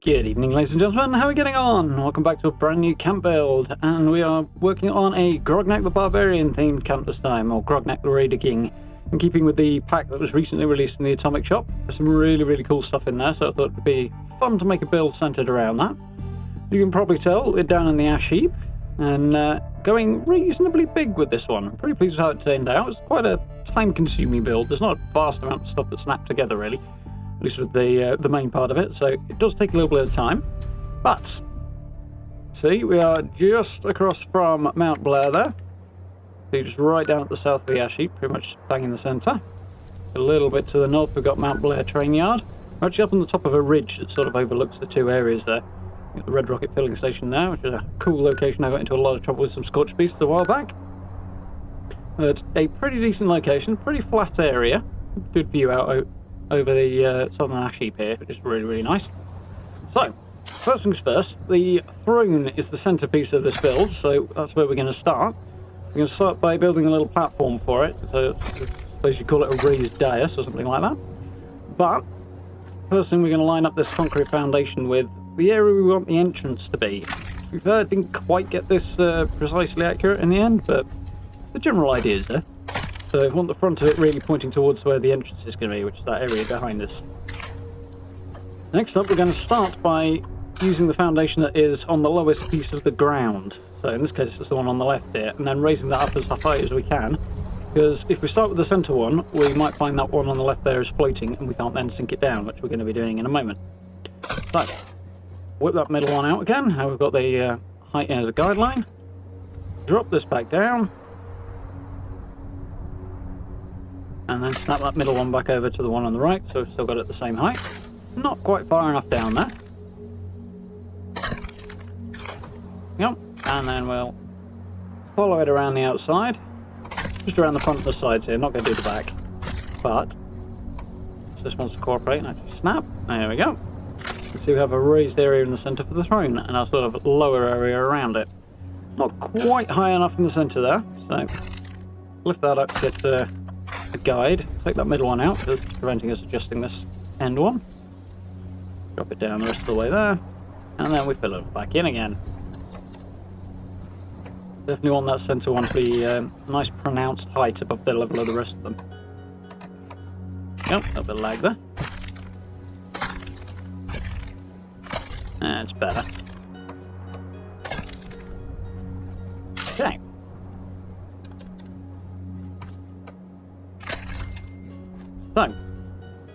Good evening, ladies and gentlemen, how are we getting on? Welcome back to a brand new camp build, and we are working on a Grognak the Barbarian themed camp this time, or Grognak the Raider King, in keeping with the pack that was recently released in the Atomic Shop. There's some really cool stuff in there, so I thought it would be fun to make a build centered around that. You can probably tell we're down in the ash heap, and going reasonably big with this one. I'm pretty pleased with how it turned out. It's quite a time-consuming build. There's not a vast amount of stuff that snapped together, really. At least with the main part of it, so it does take a little bit of time. But, see, we are just across from Mount Blair there. So you're just right down at the south of the ash heap, pretty much bang in the centre. A little bit to the north, we've got Mount Blair Train Yard. We're actually up on the top of a ridge that sort of overlooks the two areas there. You've got the Red Rocket filling station there, which is a cool location. I got into a lot of trouble with some scorched beasts a while back. But a pretty decent location, pretty flat area. Good view out over the southern ash heap here, which is really nice. So, first things first, the throne is the centerpiece of this build, so that's where we're going to start. We're going to start by building a little platform for it, so I suppose you call it a raised dais or something like that. But, first thing we're going to line up this concrete foundation with the area we want the entrance to be. To be fair, I didn't quite get this precisely accurate in the end, but the general idea is there. So I want the front of it really pointing towards where the entrance is going to be, which is that area behind us. Next up, we're going to start by using the foundation that is on the lowest piece of the ground. So in this case, it's the one on the left here, and then raising that up as high as we can. Because if we start with the centre one, we might find that one on the left there is floating, and we can't then sink it down, which we're going to be doing in a moment. So, whip that middle one out again. Now we've got the height as a guideline. Drop this back down. And then snap that middle one back over to the one on the right, so we've still got it the same height. Not quite far enough down there. Yep, and then we'll follow it around the outside. Just around the front and the sides here, not going to do the back. But, so this wants to cooperate and actually snap. There we go. You see we have a raised area in the centre for the throne, and a sort of lower area around it. Not quite high enough in the centre there, so lift that up, get a guide, take that middle one out, because it's preventing us adjusting this end one. Drop it down the rest of the way there, and then we fill it back in again. Definitely want that centre one to be a nice pronounced height above the level of the rest of them. Yep, a little bit of lag there. That's better. Okay. So,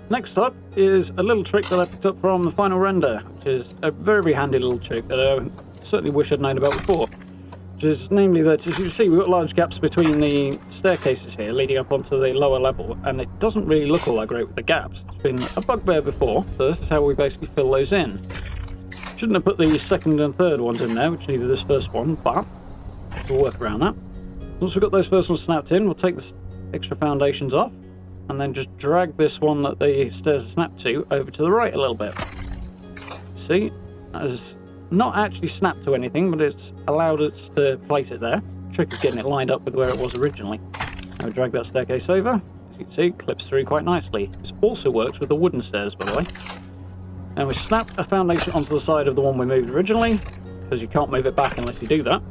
next up is a little trick that I picked up from the final render, which is a very handy little trick that I certainly wish I'd known about before. Which is namely that, as you can see, we've got large gaps between the staircases here leading up onto the lower level, and it doesn't really look all that great with the gaps. It's been a bugbear before, so this is how we basically fill those in. Shouldn't have put the second and third ones in there, which needed this first one, but we'll work around that. Once we've got those first ones snapped in, we'll take the extra foundations off, and then just drag this one that the stairs are snapped to over to the right a little bit. See, that is not actually snapped to anything, but it's allowed us to place it there. The trick is getting it lined up with where it was originally. Now we drag that staircase over. As you can see, it clips through quite nicely. This also works with the wooden stairs, by the way. And we snap a foundation onto the side of the one we moved originally, because you can't move it back unless you do that.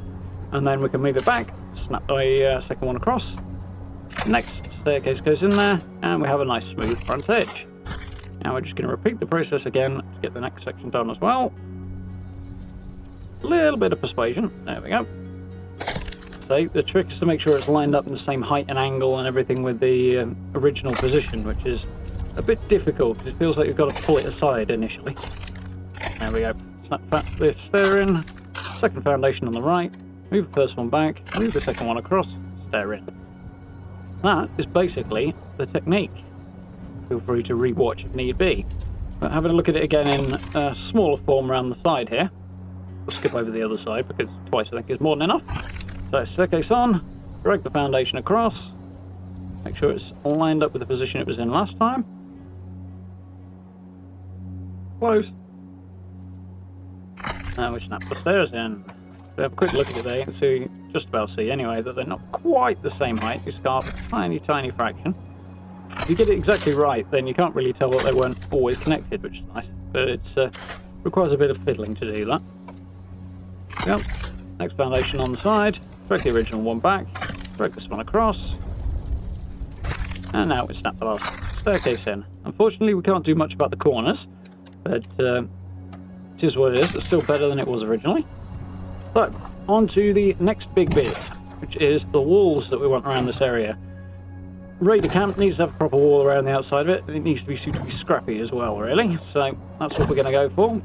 And then we can move it back, snap the second one across. Next staircase goes in there, and we have a nice smooth front edge. Now we're just going to repeat the process again to get the next section done as well. A little bit of persuasion, there we go. So the trick is to make sure it's lined up in the same height and angle and everything with the original position, which is a bit difficult because it feels like you've got to pull it aside initially. There we go. Snap the stair in, second foundation on the right, move the first one back, move the second one across, stair in. That is basically the technique. Feel free to re-watch if need be. But having a look at it again in a smaller form around the side here. We'll skip over the other side because twice I think is more than enough. So staircase on, drag the foundation across, make sure it's lined up with the position it was in last time. Close. Now we snap the stairs in. We have a quick look at it there, you can see, just about see anyway, that they're not quite the same height. You scarf a tiny fraction. If you get it exactly right, then you can't really tell that they weren't always connected, which is nice. But it's requires a bit of fiddling to do that. Yep. Next foundation on the side. Drag the original one back. Drag this one across. And now we snap the last staircase in. Unfortunately, we can't do much about the corners, but it is what it is. It's still better than it was originally. So, on to the next big bit, which is the walls that we want around this area. Raider camp needs to have a proper wall around the outside of it, and it needs to be suitably scrappy as well, really. So, that's what we're going to go for.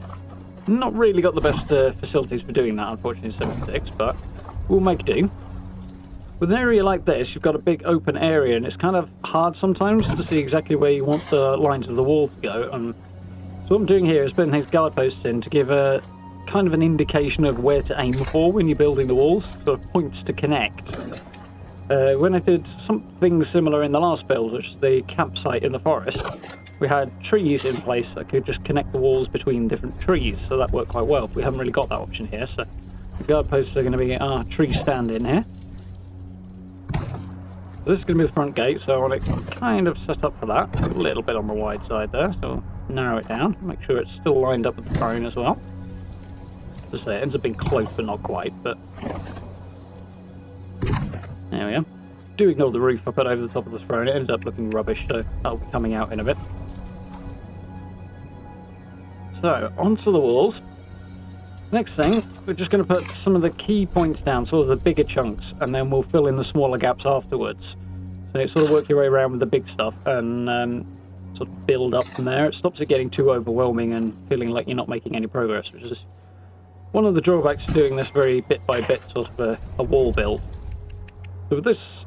Not really got the best facilities for doing that, unfortunately, in 76, but we'll make do. With an area like this, you've got a big open area, and it's kind of hard sometimes to see exactly where you want the lines of the wall to go. And so what I'm doing here is putting these guard posts in to give a kind of an indication of where to aim for when you're building the walls, sort of points to connect. When I did something similar in the last build, which is the campsite in the forest, we had trees in place that could just connect the walls between different trees, so that worked quite well. We haven't really got that option here, so the guard posts are going to be our tree stand in here. This is going to be the front gate, so I want it kind of set up for that. A little bit on the wide side there, so narrow it down. Make sure it's still lined up with the throne as well. As I say, it ends up being close, but not quite. But there we are. Do ignore the roof I put over the top of the throne. It ended up looking rubbish, so that'll be coming out in a bit. So, onto the walls. Next thing, we're just going to put some of the key points down, sort of the bigger chunks, and then we'll fill in the smaller gaps afterwards. So you sort of work your way around with the big stuff and sort of build up from there. It stops it getting too overwhelming and feeling like you're not making any progress, which is one of the drawbacks to doing this very bit by bit sort of a wall build. So with this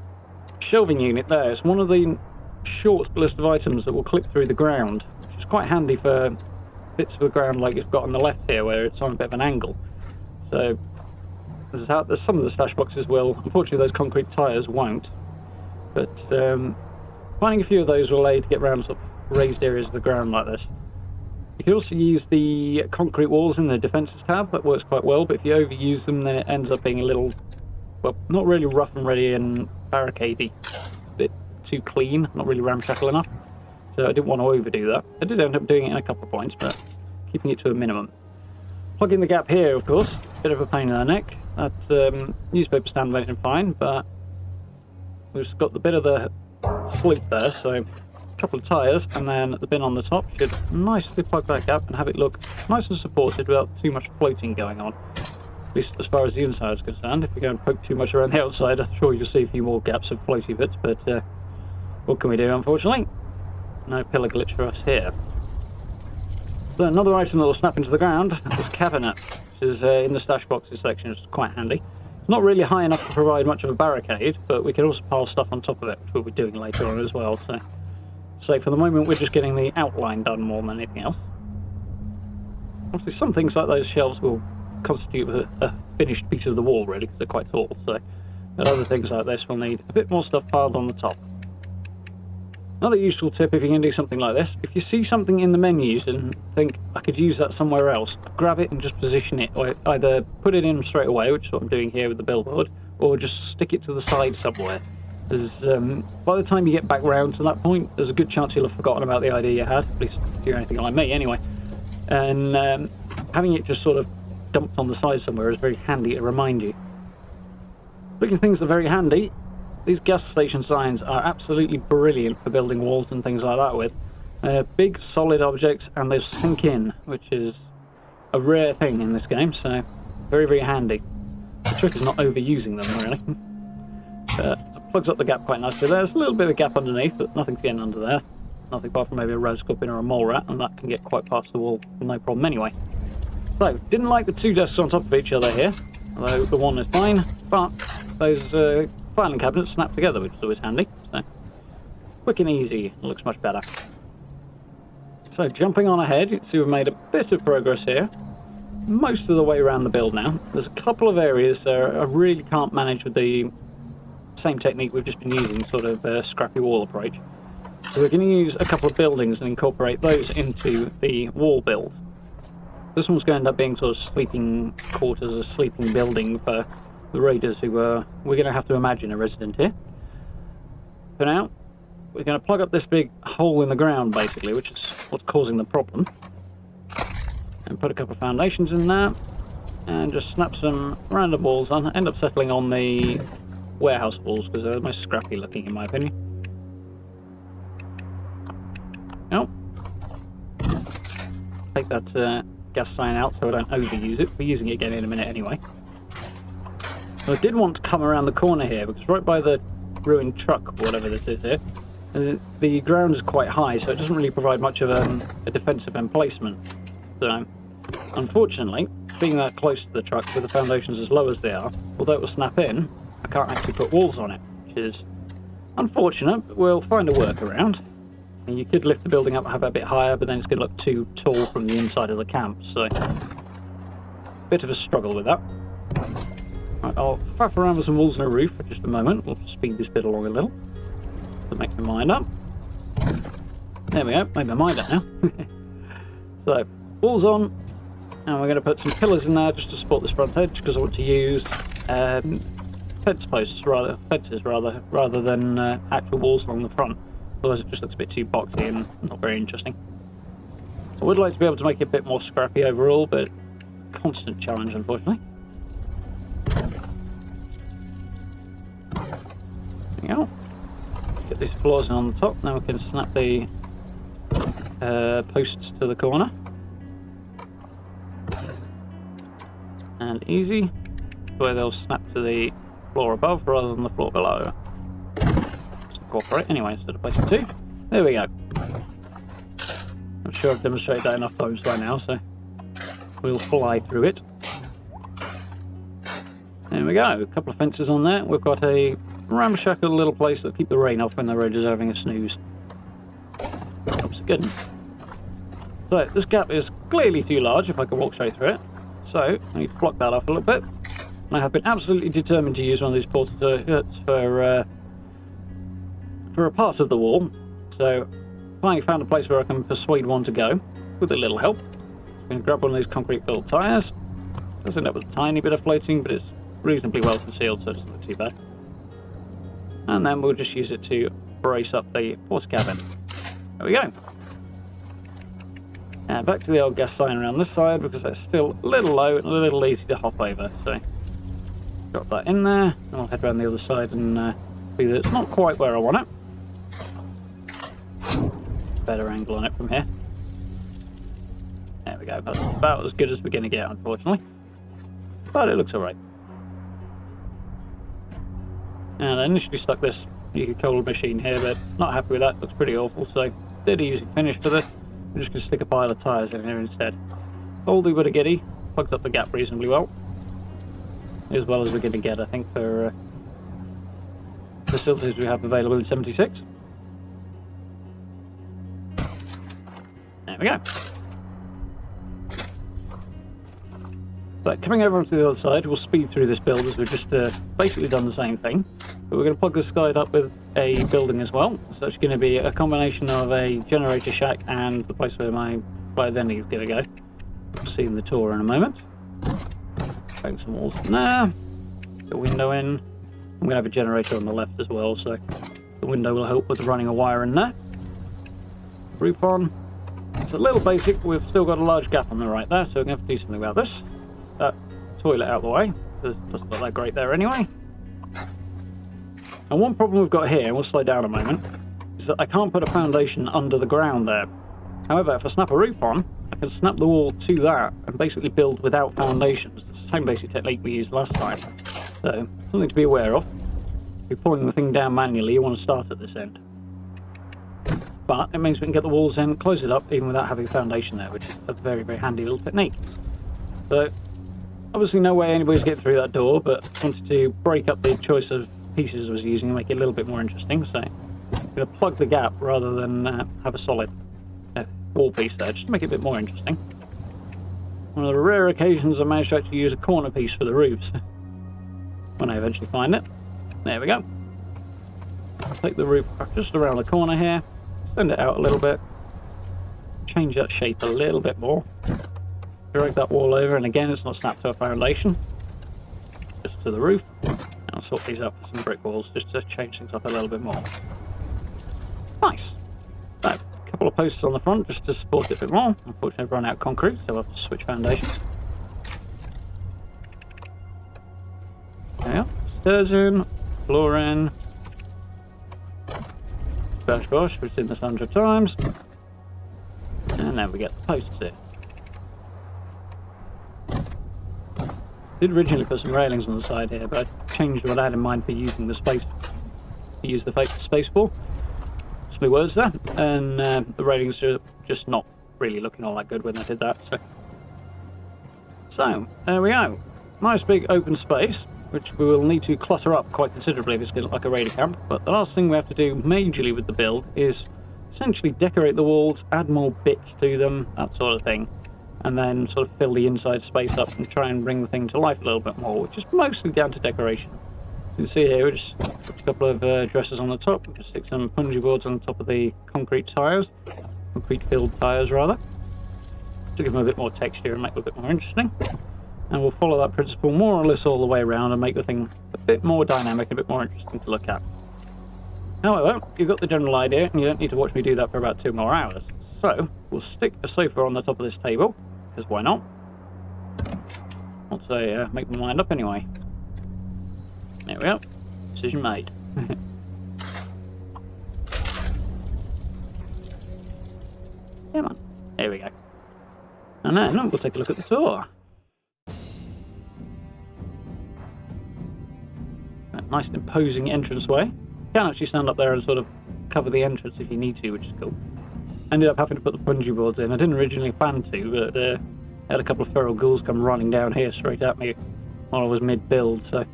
shelving unit there, it's one of the short list of items that will clip through the ground, which is quite handy for bits of the ground like you've got on the left here where it's on a bit of an angle. So there's some of the stash boxes will, unfortunately those concrete tyres won't, but finding a few of those will allow you to get around sort of raised areas of the ground like this. You can also use the concrete walls in the defences tab, that works quite well, but if you overuse them then it ends up being a little, well, not really rough and ready and barricadey. It's a bit too clean, not really ramshackle enough. So I didn't want to overdo that. I did end up doing it in a couple of points, but keeping it to a minimum. Plugging the gap here, of course, bit of a pain in the neck. That newspaper stand went in fine, but we've got the bit of the slope there, so a couple of tyres, and then the bin on the top should nicely plug that gap and have it look nice and supported without too much floating going on. At least as far as the inside is concerned. If you go and poke too much around the outside, I'm sure you'll see a few more gaps of floaty bits, but what can we do, unfortunately? No pillar glitch for us here. So another item that will snap into the ground is cabinet, which is in the stash boxes section, which is quite handy. It's not really high enough to provide much of a barricade, but we can also pile stuff on top of it, which we'll be doing later on as well. So for the moment, we're just getting the outline done more than anything else. Obviously, some things like those shelves will constitute a finished piece of the wall, really, because they're quite tall. So, but other things like this will need a bit more stuff piled on the top. Another useful tip if you can do something like this, if you see something in the menus and think, I could use that somewhere else, grab it and just position it, or either put it in straight away, which is what I'm doing here with the billboard, or just stick it to the side somewhere. As by the time you get back round to that point, there's a good chance you'll have forgotten about the idea you had, at least if you're anything like me anyway. And having it just sort of dumped on the side somewhere is very handy to remind you. Looking things are very handy. These gas station signs are absolutely brilliant for building walls and things like that with. Big, solid objects, and they sink in, which is a rare thing in this game, so very, very handy. The trick is not overusing them, really. It plugs up the gap quite nicely. There's a little bit of a gap underneath, but nothing's getting under there. Nothing apart from maybe a rascalpin or a mole rat, and that can get quite past the wall, no problem anyway. So, didn't like the two desks on top of each other here, although the one is fine, but those filing cabinets snap together, which is always handy. So, quick and easy, looks much better. So, jumping on ahead, you can see we've made a bit of progress here. Most of the way around the build now. There's a couple of areas that I really can't manage with the same technique we've just been using, sort of scrappy wall approach. So we're going to use a couple of buildings and incorporate those into the wall build. This one's going to end up being sort of sleeping quarters, a sleeping building for the raiders who we're going to have to imagine a resident here. For now, we're going to plug up this big hole in the ground, basically, which is what's causing the problem. And put a couple of foundations in there. And just snap some random walls on. End up settling on the warehouse walls because they're the most scrappy looking in my opinion. Oh. Take that gas sign out so I don't overuse it. We're using it again in a minute anyway. So I did want to come around the corner here because right by the ruined truck, or whatever this is here, the ground is quite high, so it doesn't really provide much of a defensive emplacement. So, unfortunately, being that close to the truck with the foundations as low as they are, although it will snap in, I can't actually put walls on it, which is unfortunate, but we'll find a workaround. And you could lift the building up, have it a bit higher, but then it's going to look too tall from the inside of the camp, so bit of a struggle with that. Right, I'll faff around with some walls and a roof for just a moment. We'll speed this bit along a little to make my mind up. There we go, made my mind up now. So, walls on, and we're going to put some pillars in there just to support this front edge because I want to use fences rather than actual walls along the front. Otherwise it just looks a bit too boxy and not very interesting. I would like to be able to make it a bit more scrappy overall, but constant challenge unfortunately. There we go. Get these floors in on the top, now we can snap the posts to the corner. And easy, where they'll snap to the floor above rather than the floor below. Just to cooperate anyway instead of placing two. There we go. I'm sure I've demonstrated that enough times by now, so we'll fly through it. There we go, a couple of fences on there. We've got a ramshackle little place that'll keep the rain off when the road is having a snooze. That's a good one. So, this gap is clearly too large if I can walk straight through it. So, I need to block that off a little bit. And I have been absolutely determined to use one of these portal turrets for a part of the wall. So, finally found a place where I can persuade one to go, with a little help. I'm going to grab one of these concrete filled tyres. Does end up with a tiny bit of floating, but it's reasonably well concealed, so it doesn't look too bad. And then we'll just use it to brace up the porta cabin. There we go. And back to the old gas sign around this side because that's still a little low and a little easy to hop over. So drop that in there, and I'll head around the other side and see that it's not quite where I want it. Better angle on it from here. There we go. That's about as good as we're going to get, unfortunately. But it looks alright. And I initially stuck this coal machine here, but not happy with that. Looks pretty awful, so did a using finish for this. I'm just going to stick a pile of tyres in here instead. Oldie but a giddy. Plugged up the gap reasonably well. As well as we're going to get, I think, for facilities we have available in 76. There we go. But coming over onto the other side, we'll speed through this build as we've just basically done the same thing. But we're going to plug this guide up with a building as well. So it's going to be a combination of a generator shack and the place where my vending is going to go. We'll see in the tour in a moment. Bang some walls in there. Get a window in. I'm going to have a generator on the left as well, so the window will help with running a wire in there. Roof on. It's a little basic, but we've still got a large gap on the right there, so we're going to have to do something about this. That toilet out of the way, because it doesn't look that great there anyway. And one problem we've got here, and we'll slow down a moment, is that I can't put a foundation under the ground there. However, if I snap a roof on, I can snap the wall to that and basically build without foundations. It's the same basic technique we used last time. So, something to be aware of. If you're pulling the thing down manually, you want to start at this end. But it means we can get the walls in, close it up, even without having a foundation there, which is a very, very handy little technique. So, obviously no way anybody's getting through that door, but I wanted to break up the choice of pieces I was using and make it a little bit more interesting. So, I'm going to plug the gap rather than have a solid wall piece there, just to make it a bit more interesting. One of the rare occasions I managed to actually use a corner piece for the roofs. When I eventually find it. There we go. Take the roof just around the corner here. Send it out a little bit. Change that shape a little bit more. Drag that wall over, and again it's not snapped to a foundation. Just to the roof. And I'll sort these out for some brick walls just to change things up a little bit more. Nice. So, a couple of posts on the front just to support it a bit more. Unfortunately, I've run out of concrete, so I'll have to switch foundation. There, stairs in, floor in. Bash bosh, we've seen this 100 times. And then we get the posts in. Did originally put some railings on the side here, but I changed what I had in mind for using the space. To use the space for. Just my words there. And the railings are just not really looking all that good when I did that. So there we go. Nice big open space, which we will need to clutter up quite considerably if it's going to look like a raider camp. But the last thing we have to do majorly with the build is essentially decorate the walls, add more bits to them, that sort of thing. And then sort of fill the inside space up and try and bring the thing to life a little bit more, which is mostly down to decoration. You can see here, we just put a couple of dressers on the top. We can stick some punji boards on top of the concrete filled tyres rather, to give them a bit more texture and make it a bit more interesting. And we'll follow that principle more or less all the way around and make the thing a bit more dynamic, a bit more interesting to look at. However, you've got the general idea, and you don't need to watch me do that for about 2 more hours. So, we'll stick a sofa on the top of this table, because why not? Once I make my mind up anyway. There we go. Decision made. Come on. There we go. And then we'll take a look at the tour. A nice imposing entranceway. You can actually stand up there and sort of cover the entrance if you need to, which is cool. Ended up having to put the bungee boards in. I didn't originally plan to, but I had a couple of feral ghouls come running down here straight at me while I was mid-build, so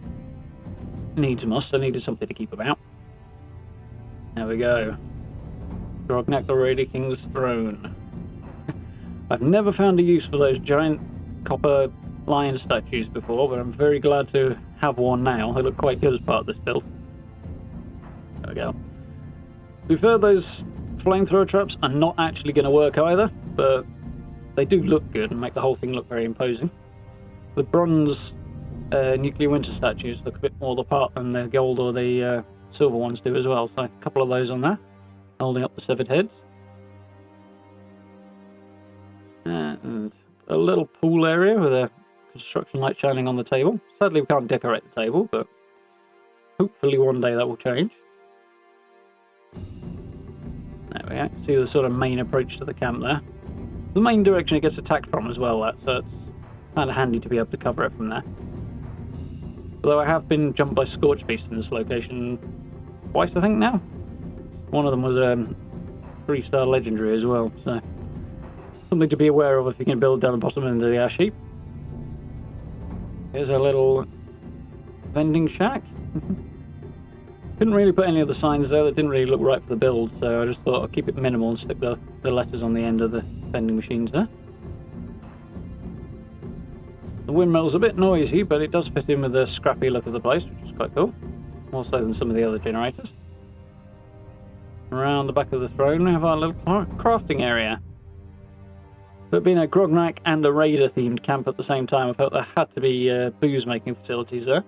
needs must. I needed something to keep them out. There we go. Grognak the Raider King's throne. I've never found a use for those giant copper lion statues before, but I'm very glad to have one now. They look quite good as part of this build. There we go. We've heard those flamethrower traps are not actually going to work either, but they do look good and make the whole thing look very imposing. The bronze nuclear winter statues look a bit more the part than the gold or the silver ones do as well, so a couple of those on there, holding up the severed heads. And a little pool area with a construction light shining on the table. Sadly we can't decorate the table, but hopefully one day that will change. There we go. See the sort of main approach to the camp there. The main direction it gets attacked from as well, so it's kind of handy to be able to cover it from there. Although I have been jumped by scorch beasts in this location twice, I think now. One of them was 3-star legendary as well, so something to be aware of if you can build down the bottom end of the ash heap. Here's a little vending shack. Didn't really put any of the signs there that didn't really look right for the build, so I just thought I'd keep it minimal and stick the letters on the end of the vending machines there. The windmill's a bit noisy, but it does fit in with the scrappy look of the place, which is quite cool. More so than some of the other generators. Around the back of the throne we have our little crafting area. But being a Grognak and a Raider themed camp at the same time, I felt there had to be booze making facilities there,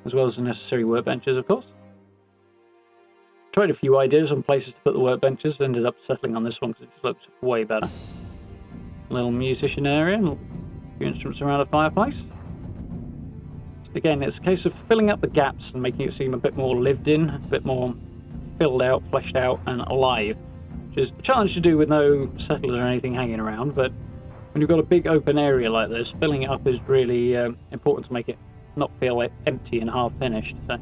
as well as the necessary workbenches, of course. Tried a few ideas on places to put the workbenches, ended up settling on this one because it just looks way better. A little musician area, a few instruments around a fireplace. Again, it's a case of filling up the gaps and making it seem a bit more lived in, a bit more filled out, fleshed out, and alive. Which is a challenge to do with no settlers or anything hanging around, but when you've got a big open area like this, filling it up is really important to make it not feel like empty and half finished. So.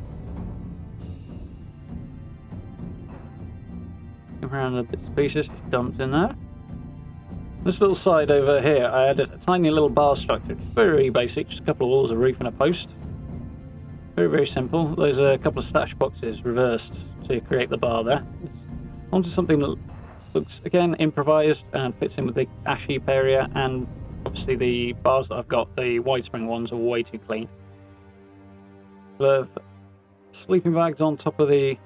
Around the bits and pieces, just dumped in there. This little side over here, I added a tiny little bar structure, very basic, just a couple of walls, a roof and a post. Very, very simple. There's a couple of stash boxes reversed to create the bar there. Onto something that looks, again, improvised and fits in with the ash heap area, and obviously the bars that I've got, the wide spring ones, are way too clean. The sleeping bags on top of the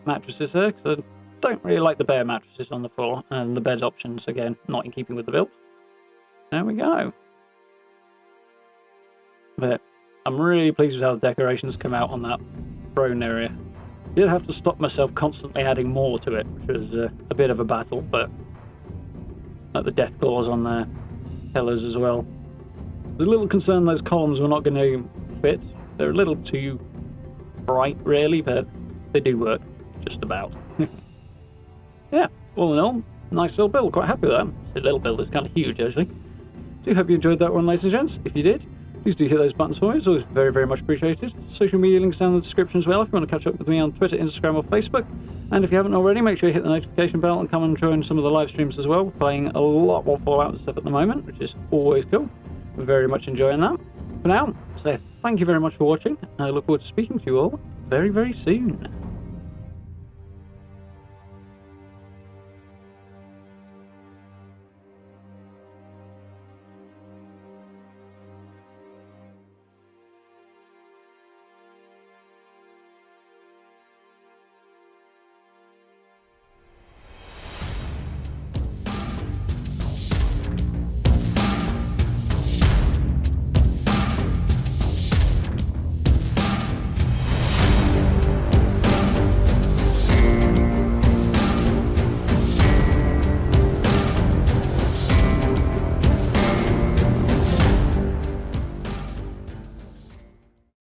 mattresses there, because I don't really like the bare mattresses on the floor, and the bed options, again, not in keeping with the build. There we go. But I'm really pleased with how the decorations come out on that throne area. Did have to stop myself constantly adding more to it, which was a bit of a battle, but like the death claws on their pillars as well. I was a little concerned those columns were not going to fit. They're a little too bright, really, but they do work, just about. Yeah, all in all, nice little build. Quite happy with that. The little build is kind of huge, actually. Do hope you enjoyed that one, ladies and gents. If you did, please do hit those buttons for me. It's always very, very much appreciated. Social media links down in the description as well if you want to catch up with me on Twitter, Instagram, or Facebook. And if you haven't already, make sure you hit the notification bell and come and join some of the live streams as well. We're playing a lot more Fallout and stuff at the moment, which is always cool. We're very much enjoying that. For now, so thank you very much for watching. I look forward to speaking to you all very, very soon.